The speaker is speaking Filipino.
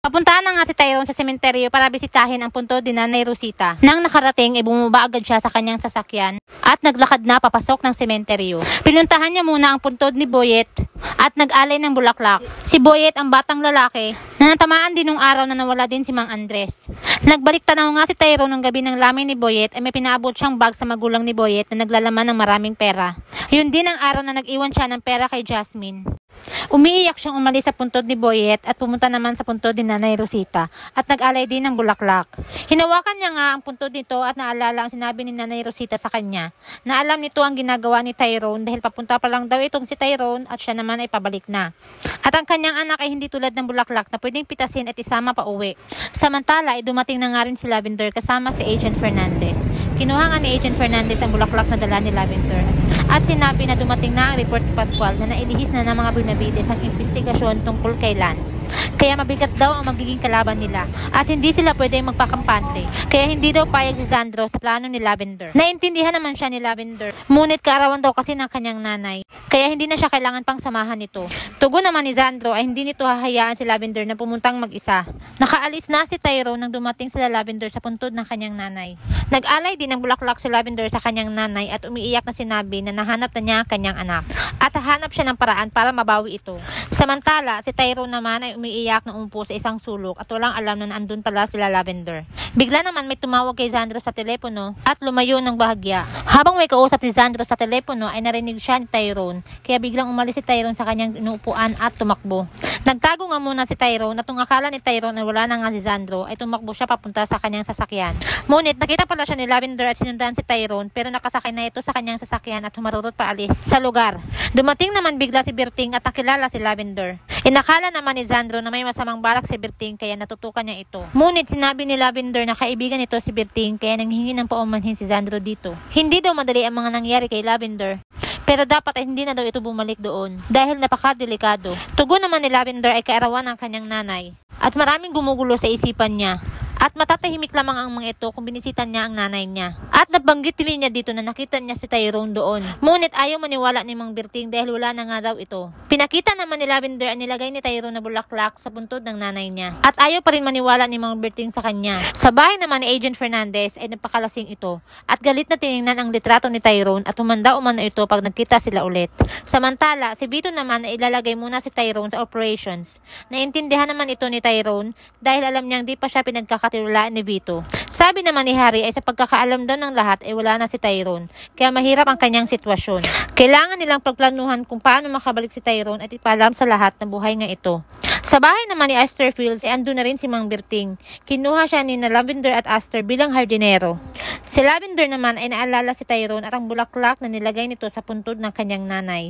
Papuntahan na nga si Tyrone sa sementeryo para bisitahin ang puntod ni Nanay Rosita. Nang nakarating, bumaba agad siya sa kanyang sasakyan at naglakad na papasok ng sementeryo. Pinuntahan niya muna ang puntod ni Boyet at nag-alay ng bulaklak. Si Boyet ang batang lalaki na natamaan din nung araw na nawala din si Mang Andres. Nagbalik tanaw nga si Tyrone ng gabi ng lamay ni Boyet ay may pinaabot siyang bag sa magulang ni Boyet na naglalaman ng maraming pera. Yun din ang araw na nag-iwan siya ng pera kay Jasmine. Umiiyak siyang umalis sa puntod ni Boyet at pumunta naman sa puntod ni Nanay Rosita at nag-alay din ng bulaklak. Hinawakan niya nga ang puntod nito at naalala ang sinabi ni Nanay Rosita sa kanya na alam nito ang ginagawa ni Tyrone dahil papunta pa lang daw itong si Tyrone at siya naman ay pabalik na. At ang kanyang anak ay hindi tulad ng bulaklak na pwedeng pitasin at isama pa uwi. Samantala ay dumating na nga rin si Lavender kasama si Agent Fernandez. Kinuha nga ni Agent Fernandez ang bulaklak na dala ni Lavender at sinabi na dumating na ang report ni Pascual na nailihis na ng mga Benavides ang investigasyon tungkol kay Lance. Kaya mabigat daw ang magiging kalaban nila at hindi sila pwedeng magpakampante. Kaya hindi daw payag si Sandro sa plano ni Lavender. Naintindihan naman siya ni Lavender. Ngunit kaarawan daw kasi ng kanyang nanay. Kaya hindi na siya kailangan pang samahan nito. Tugon naman ni Sandro ay hindi nito hahayaan si Lavender na pumuntang mag-isa. Nakaalis na si Tyrone nang dumating sila Lavender sa puntod ng kanyang nanay. Nag-alay din ng bulaklak si Lavender sa kanyang nanay at umiiyak na sinabi na nahanap na niya ang kanyang anak at hahanap siya ng paraan para mabawi ito. Samantala, si Tyrone naman ay umiiyak na umupo sa isang sulok at walang alam na andun pala sila Lavender. Bigla naman may tumawag kay Sandro sa telepono at lumayo ng bahagya. Habang may kausap si Sandro sa telepono ay narinig siya ni Tyrone kaya biglang umalis si Tyrone sa kanyang inuupuan at tumakbo. Nagtago nga muna si Tyrone at kung akala ni Tyrone na wala na nga si Sandro ay tumakbo siya papunta sa kanyang sasakyan. Ngunit nakita pala siya ni Lavender at sinundan si Tyrone pero nakasakay na ito sa kanyang sasakyan at humarurot paalis sa lugar. Dumating naman bigla si Berting at nakilala si Lavender. Inakala naman ni Sandro na may masamang balak si Berting kaya natutukan niya ito. Ngunit sinabi ni Lavender na kaibigan nito si Berting kaya nanghingi ng paumanhin si Sandro dito. Hindi daw madali ang mga nangyari kay Lavender. Pero dapat ay hindi na daw ito bumalik doon dahil napakadelikado. Tugon naman ni Lavender ay kaarawan ng kanyang nanay at maraming gumugulo sa isipan niya. At matatahimik lamang ang mga ito kung binisitan niya ang nanay niya. At nabanggit rin niya dito na nakita niya si Tyrone doon. Ngunit ayaw maniwala ni Mang Berting dahil wala na nga daw ito. Pinakita naman ni Lavender ang nilagay ni Tyrone na bulaklak sa puntod ng nanay niya. At ayaw pa rin maniwala ni Mang Berting sa kanya. Sa bahay naman ni Agent Fernandez ay napakalasing ito. At galit na tiningnan ang litrato ni Tyrone at humanda umano ito pag nagkita sila ulit. Samantala, si Vito naman ay ilalagay muna si Tyrone sa operations. Naintindihan naman ito ni Tyrone dahil alam niyang di pa siya pinagkakatiwalaan ni Vito. Sabi naman ni Harry ay sa pagkakaalam daw ng lahat ay wala na si Tyrone. Kaya mahirap ang kanyang sitwasyon. Kailangan nilang pagplanuhan kung paano makabalik si Tyrone at ipalam sa lahat na buhay nga ito. Sa bahay naman ni Aster Fields ay andun na rin si Mang Berting. Kinuha siya ni Lavender at Aster bilang hardinero. Si Lavender naman ay naalala si Tyrone at ang bulaklak na nilagay nito sa puntod ng kanyang nanay.